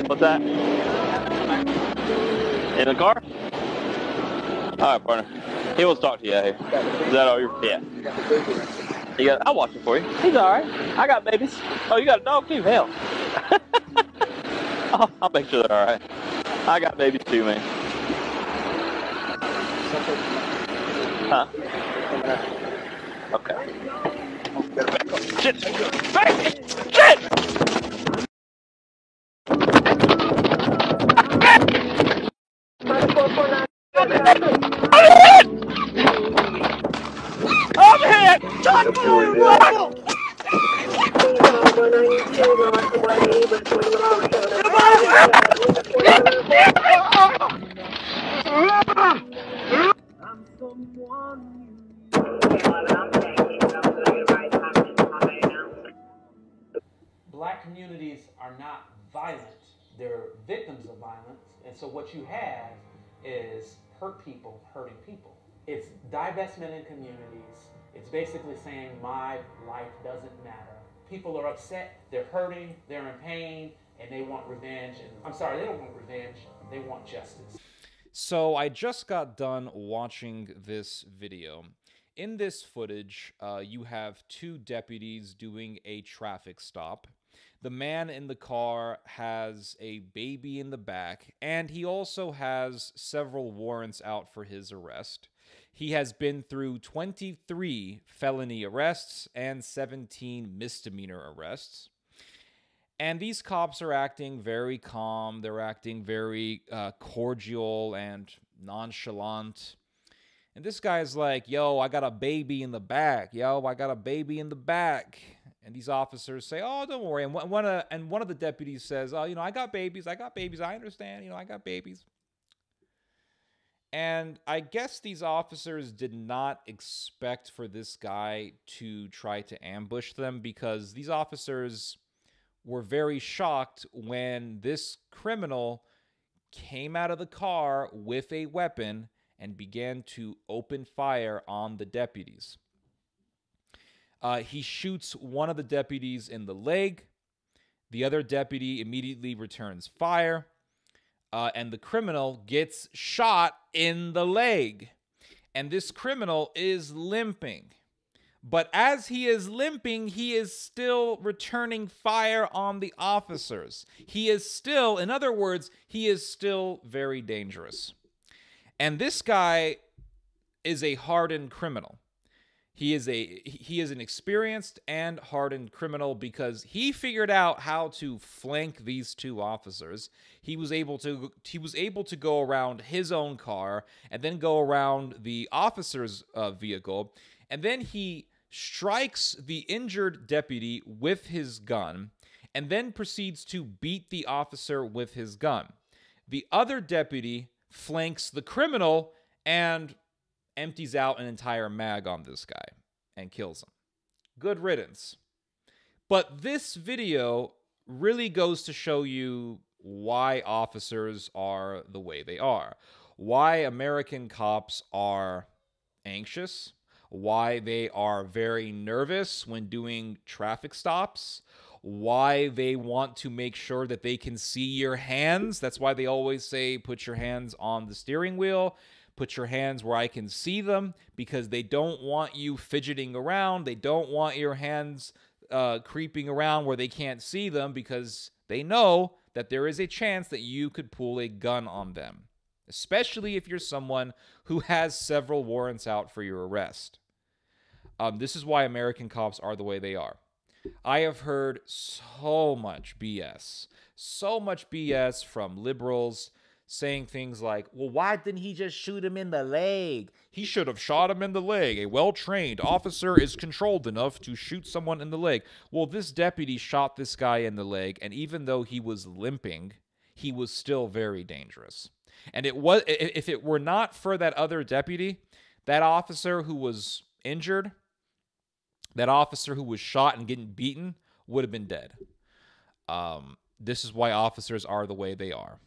What's that? In the car? All right, partner. He wants to talk to you out here. Is that all you're? Yeah. You got? I'll watch it for you. He's all right. I got babies. Oh, you got a dog too? Hell. I'll make sure they're all right. I got babies too, man. Huh? Okay. Shit! Hey! Shit! I'm hit! Shot through the rifle! Black communities are not violent. They're victims of violence. And so what you have is hurt people hurting people. It's divestment in communities. It's basically saying my life doesn't matter. People are upset, they're hurting, they're in pain, and they want revenge. And I'm sorry, they don't want revenge, they want justice. So I just got done watching this video. In this footage, you have two deputies doing a traffic stop. The man in the car has a baby in the back, and he also has several warrants out for his arrest. He has been through 23 felony arrests and 17 misdemeanor arrests. And these cops are acting very calm. They're acting very cordial and nonchalant. And this guy's like, yo, I got a baby in the back. Yo, I got a baby in the back. And these officers say, oh, don't worry. And one of the deputies says, oh, I got babies. I understand. I got babies. And I guess these officers did not expect for this guy to try to ambush them, because these officers were very shocked when this criminal came out of the car with a weapon and began to open fire on the deputies. He shoots one of the deputies in the leg. The other deputy immediately returns fire. And the criminal gets shot in the leg. And this criminal is limping. But as he is limping, he is still returning fire on the officers. He is still, in other words, he is still very dangerous. And this guy is a hardened criminal. He is an experienced and hardened criminal, because he figured out how to flank these two officers. He was able to go around his own car and then go around the officer's vehicle, and then he strikes the injured deputy with his gun and then proceeds to beat the officer with his gun. The other deputy flanks the criminal and empties out an entire mag on this guy and kills him. Good riddance. But this video really goes to show you why officers are the way they are. Why American cops are anxious. Why they are very nervous when doing traffic stops. Why they want to make sure that they can see your hands. That's why they always say, put your hands on the steering wheel. Put your hands where I can see them, because they don't want you fidgeting around. They don't want your hands creeping around where they can't see them, because they know that there is a chance that you could pull a gun on them, especially if you're someone who has several warrants out for your arrest. This is why American cops are the way they are. I have heard so much BS from liberals, saying things like, well, why didn't he just shoot him in the leg? He should have shot him in the leg. A well-trained officer is controlled enough to shoot someone in the leg. Well, this deputy shot this guy in the leg, and even though he was limping, he was still very dangerous. And if it were not for that other deputy, that officer who was injured, that officer who was shot and getting beaten, would have been dead. This is why officers are the way they are.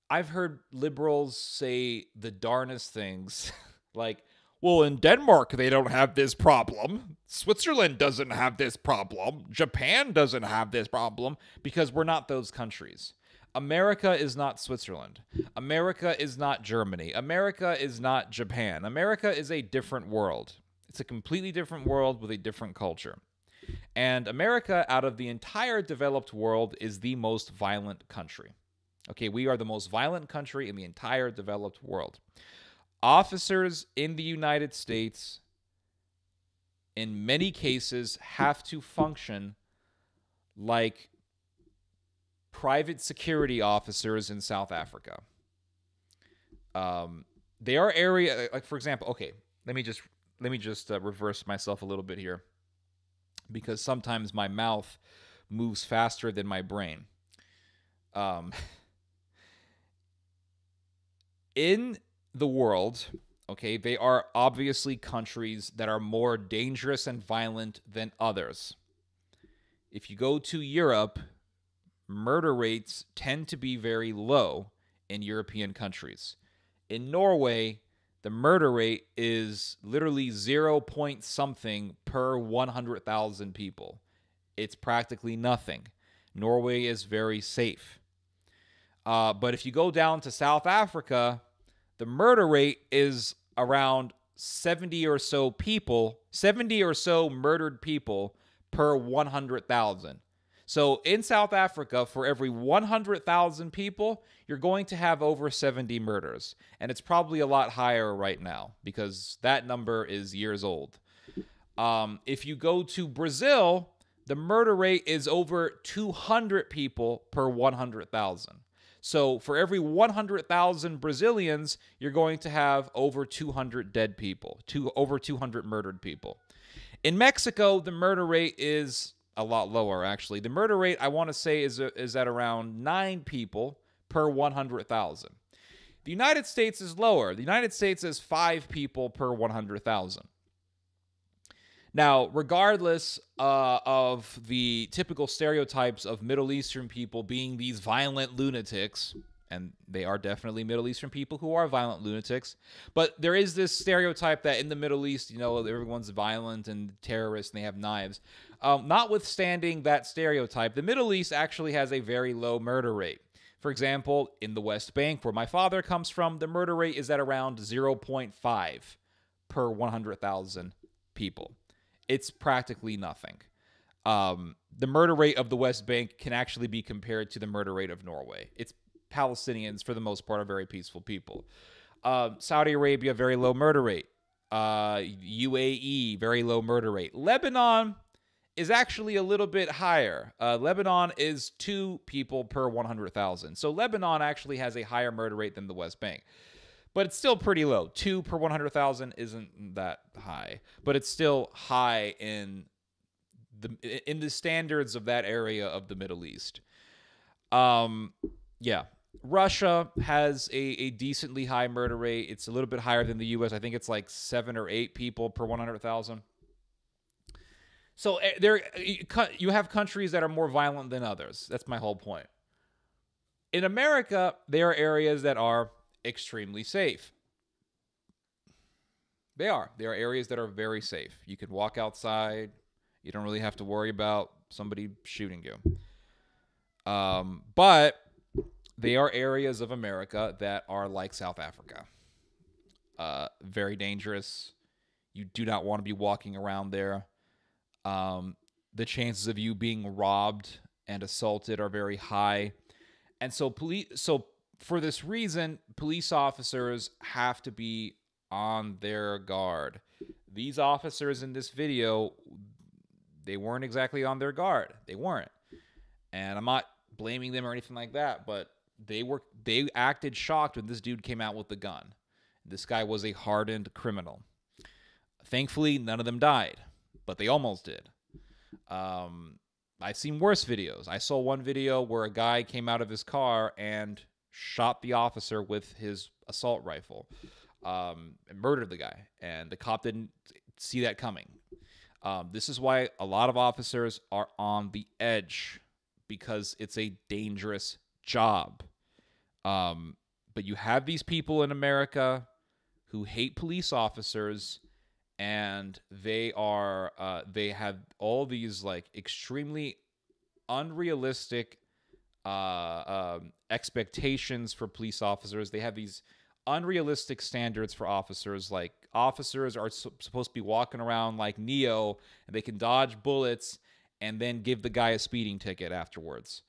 I've heard liberals say the darnest things like, well, in Denmark, they don't have this problem. Switzerland doesn't have this problem. Japan doesn't have this problem because we're not those countries. America is not Switzerland. America is not Germany. America is not Japan. America is a different world. It's a completely different world with a different culture. And America, out of the entire developed world, is the most violent country. Okay, we are the most violent country in the entire developed world. Officers in the United States, in many cases, have to function like private security officers in South Africa. They are like, for example, okay, let me just reverse myself a little bit here, because sometimes my mouth moves faster than my brain. In the world, okay, they are obviously countries that are more dangerous and violent than others. If you go to Europe, murder rates tend to be very low in European countries. In Norway, the murder rate is literally 0 point something per 100,000 people. It's practically nothing. Norway is very safe. But if you go down to South Africa, the murder rate is around 70 or so murdered people per 100,000. So in South Africa, for every 100,000 people, you're going to have over 70 murders. And it's probably a lot higher right now because that number is years old. If you go to Brazil, the murder rate is over 200 people per 100,000. So for every 100,000 Brazilians, you're going to have over 200 dead people, over 200 murdered people. In Mexico, the murder rate is a lot lower, actually. The murder rate, I want to say, is at around 9 people per 100,000. The United States is lower. The United States is 5 people per 100,000. Now, regardless of the typical stereotypes of Middle Eastern people being these violent lunatics, and they are definitely Middle Eastern people who are violent lunatics, but there is this stereotype that in the Middle East, everyone's violent and terrorists and they have knives. Notwithstanding that stereotype, the Middle East actually has a very low murder rate. For example, in the West Bank, where my father comes from, the murder rate is at around 0.5 per 100,000 people. It's practically nothing. The murder rate of the West Bank can actually be compared to the murder rate of Norway. It's Palestinians, for the most part, are very peaceful people. Saudi Arabia, very low murder rate. UAE, very low murder rate. Lebanon is actually a little bit higher. Lebanon is 2 people per 100,000. So Lebanon actually has a higher murder rate than the West Bank. But it's still pretty low. 2 per 100,000 isn't that high. But it's still high in the standards of that area of the Middle East. Yeah. Russia has a decently high murder rate. It's a little bit higher than the U.S. I think it's like 7 or 8 people per 100,000. So you have countries that are more violent than others. That's my whole point. In America, there are areas that are extremely safe. They are. There are areas that are very safe. You can walk outside. You don't really have to worry about somebody shooting you. But they are areas of America that are like South Africa. Very dangerous. You do not want to be walking around there. The chances of you being robbed and assaulted are very high. And so for this reason, police officers have to be on their guard. These officers in this video, they weren't exactly on their guard. They weren't. And I'm not blaming them or anything like that, but they acted shocked when this dude came out with the gun. This guy was a hardened criminal. Thankfully, none of them died, but they almost did. I've seen worse videos. I saw one video where a guy came out of his car and shot the officer with his assault rifle, and murdered the guy, and the cop didn't see that coming. This is why a lot of officers are on the edge, because it's a dangerous job. But you have these people in America who hate police officers, and they have all these like extremely unrealistic expectations for police officers. They have these unrealistic standards for officers. Like, officers are supposed to be walking around like Neo, and they can dodge bullets and then give the guy a speeding ticket afterwards.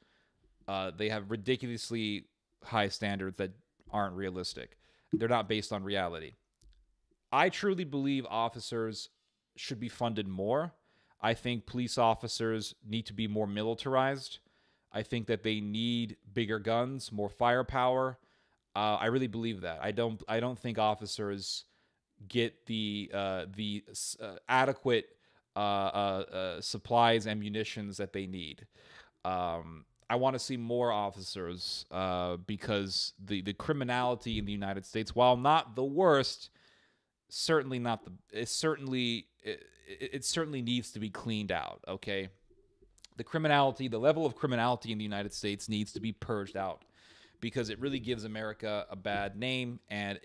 They have ridiculously high standards that aren't realistic. They're not based on reality. I truly believe officers should be funded more. I think police officers need to be more militarized. I think that they need bigger guns, more firepower. I really believe that. I don't think officers get the adequate supplies and munitions that they need. I want to see more officers because the criminality in the United States, while not the worst, certainly not the. It certainly needs to be cleaned out. Okay, the level of criminality in the United States needs to be purged out, because it really gives America a bad name, and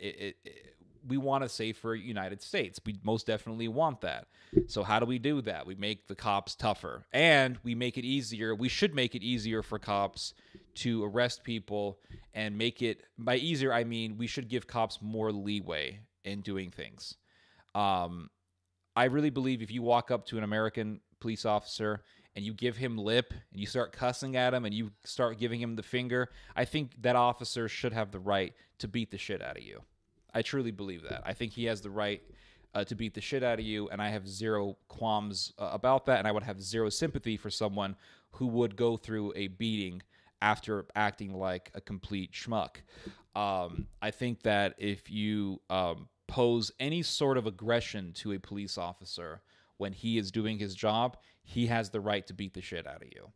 we want a safer United States. We most definitely want that. So how do we do that? We make the cops tougher, and we make it easier. We should make it easier for cops to arrest people, and make it, by easier, I mean we should give cops more leeway in doing things. I really believe if you walk up to an American police officer and you give him lip and you start cussing at him and you start giving him the finger, I think that officer should have the right to beat the shit out of you. I truly believe that. I think he has the right to beat the shit out of you, and I have zero qualms about that, and I would have zero sympathy for someone who would go through a beating after acting like a complete schmuck. I think that if you pose any sort of aggression to a police officer when he is doing his job, he has the right to beat the shit out of you.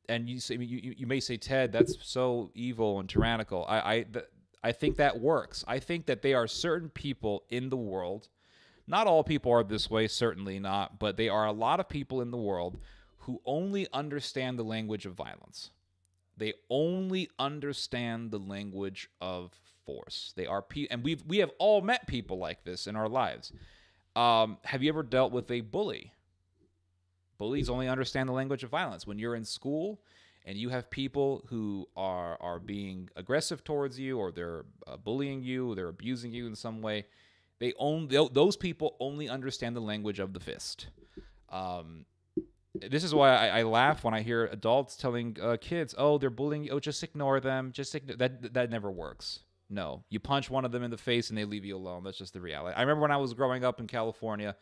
And you may say, Ted, that's so evil and tyrannical. I think that works. I think that there are certain people in the world, not all people are this way, certainly not, but there are a lot of people in the world who only understand the language of violence. They only understand the language of force. They are and we have all met people like this in our lives. Have you ever dealt with a bully? Bullies only understand the language of violence. When you're in school and you have people who are being aggressive towards you, or they're bullying you, they're abusing you in some way, those people only understand the language of the fist. This is why I laugh when I hear adults telling kids, "Oh, they're bullying you. Oh, just ignore them. That never works." No, you punch one of them in the face and they leave you alone. That's just the reality. I remember when I was growing up in California,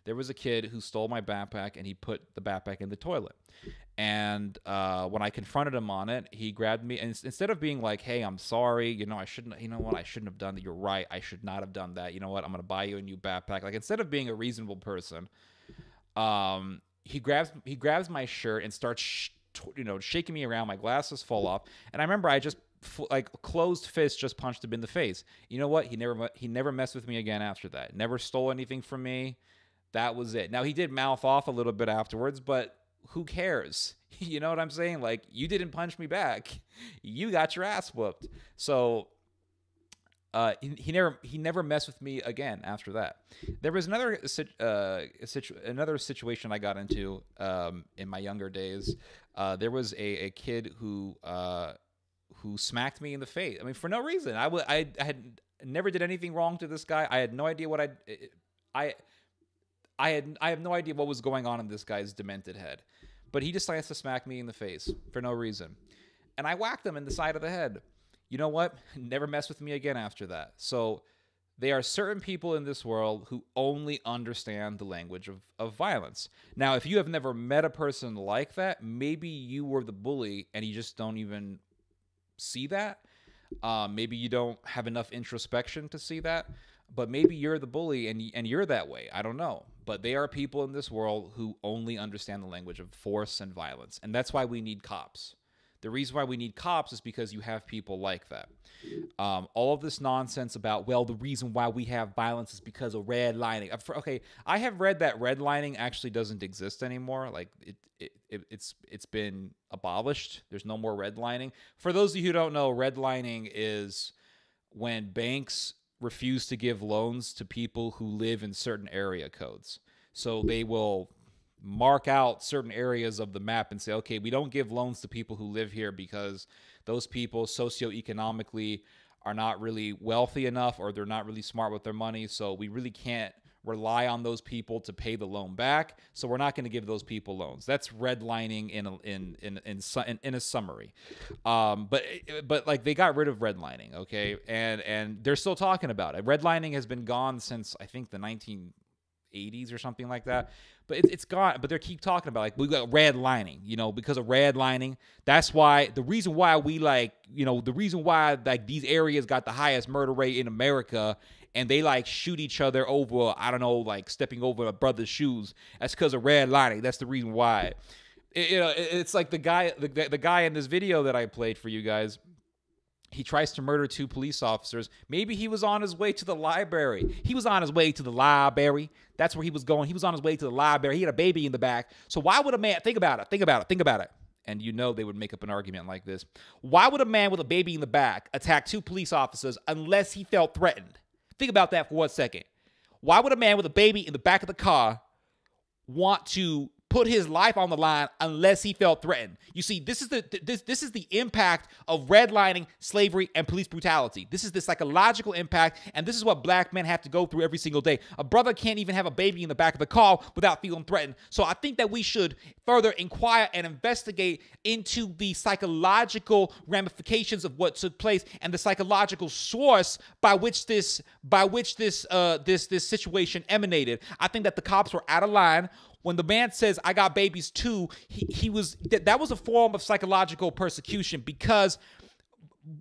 there was a kid who stole my backpack and he put the backpack in the toilet. And when I confronted him on it, he grabbed me, and instead of being like, "Hey, I'm sorry. I shouldn't have done that. You're right. I should not have done that. You know what? I'm going to buy you a new backpack." Like, instead of being a reasonable person, he grabs my shirt and starts shaking me around. My glasses fall off, and I remember I just closed fist just punched him in the face. You know what? He never messed with me again after that. Never stole anything from me. That was it. Now, he did mouth off a little bit afterwards, but who cares? You know what I'm saying? Like, you didn't punch me back. You got your ass whooped. So he never messed with me again after that. There was another situation I got into in my younger days. There was a kid who smacked me in the face. I mean, for no reason. I had never did anything wrong to this guy. I had no idea what I have no idea what was going on in this guy's demented head. But he decides to smack me in the face for no reason. And I whacked him in the side of the head. You know what? Never mess with me again after that. So there are certain people in this world who only understand the language of violence. Now, if you have never met a person like that, maybe you were the bully and you just don't even see that. Maybe you don't have enough introspection to see that. But maybe you're the bully and you're that way. I don't know. But there are people in this world who only understand the language of force and violence. And that's why we need cops. The reason why we need cops is because you have people like that. All of this nonsense about, well, the reason why we have violence is because of redlining. Okay, I have read that redlining actually doesn't exist anymore. Like, it's been abolished. There's no more redlining. For those of you who don't know, redlining is when banks refuse to give loans to people who live in certain area codes. So they will mark out certain areas of the map and say, okay, we don't give loans to people who live here because those people socioeconomically are not really wealthy enough, or they're not really smart with their money. So we really can't rely on those people to pay the loan back. So we're not going to give those people loans. That's redlining in a summary. But like they got rid of redlining, okay, and they're still talking about it. Redlining has been gone since I think the 1980s or something like that. But it's gone. But they keep talking about like we got redlining, you know, because of redlining. That's why the reason why we like, you know, the reason why like these areas got the highest murder rate in America, and they like shoot each other over, I don't know, like stepping over a brother's shoes. That's because of redlining. That's the reason why. It's like the guy in this video that I played for you guys. He tries to murder 2 police officers. Maybe he was on his way to the library. He was on his way to the library. That's where he was going. He was on his way to the library. He had a baby in the back. So why would a man, think about it. And you know they would make up an argument like this. Why would a man with a baby in the back attack 2 police officers unless he felt threatened? Think about that for 1 second. Why would a man with a baby in the back of the car want to put his life on the line unless he felt threatened? You see, this is the impact of redlining, slavery, and police brutality. This is the psychological impact, and this is what black men have to go through every single day. A brother can't even have a baby in the back of the car without feeling threatened. So I think that we should further inquire and investigate into the psychological ramifications of what took place and the psychological source by which this situation emanated. I think that the cops were out of line. When the man says, I got babies too, that was a form of psychological persecution because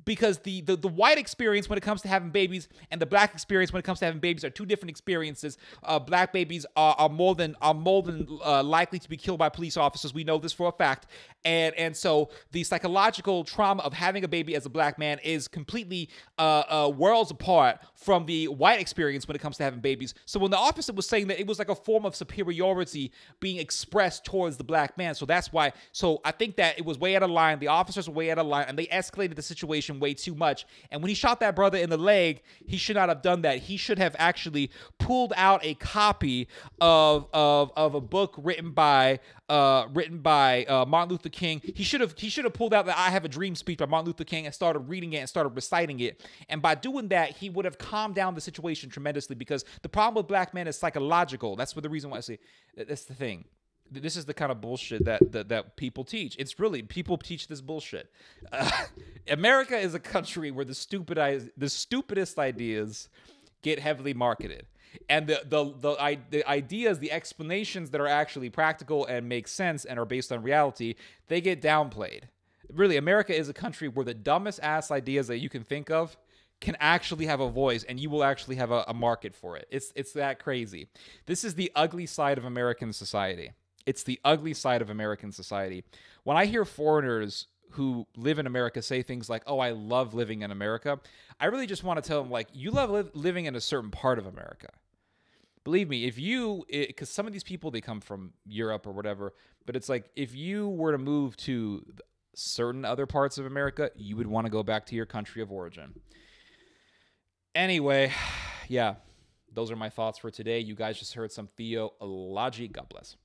the white experience when it comes to having babies and the black experience when it comes to having babies are 2 different experiences. Black babies are more than likely to be killed by police officers. We know this for a fact. And so the psychological trauma of having a baby as a black man is completely worlds apart from the white experience when it comes to having babies. So when the officer was saying that it was like a form of superiority being expressed towards the black man, so that's why. So I think that it was way out of line. The officers were way out of line, and they escalated the situation way too much. And when he shot that brother in the leg, he should not have done that. He should have actually pulled out a copy of a book written by Martin Luther King. He should have pulled out the I Have a Dream speech by Martin Luther King and started reading it and started reciting it. And by doing that, he would have calmed down the situation tremendously, because the problem with black men is psychological. That's what the reason why I say that's the thing. This is the kind of bullshit that people teach. It's really, people teach this bullshit. America is a country where the stupidest ideas get heavily marketed. And the ideas, the explanations that are actually practical and make sense and are based on reality, they get downplayed. Really, America is a country where the dumbest ass ideas that you can think of can actually have a voice, and you will actually have a market for it. It's that crazy. This is the ugly side of American society. It's the ugly side of American society. When I hear foreigners who live in America say things like, oh, I love living in America, I really just want to tell them, like, you love living in a certain part of America. Believe me, because some of these people, they come from Europe or whatever, but it's like, if you were to move to certain other parts of America, you would want to go back to your country of origin. Anyway, yeah, those are my thoughts for today. You guys just heard some theology. God bless.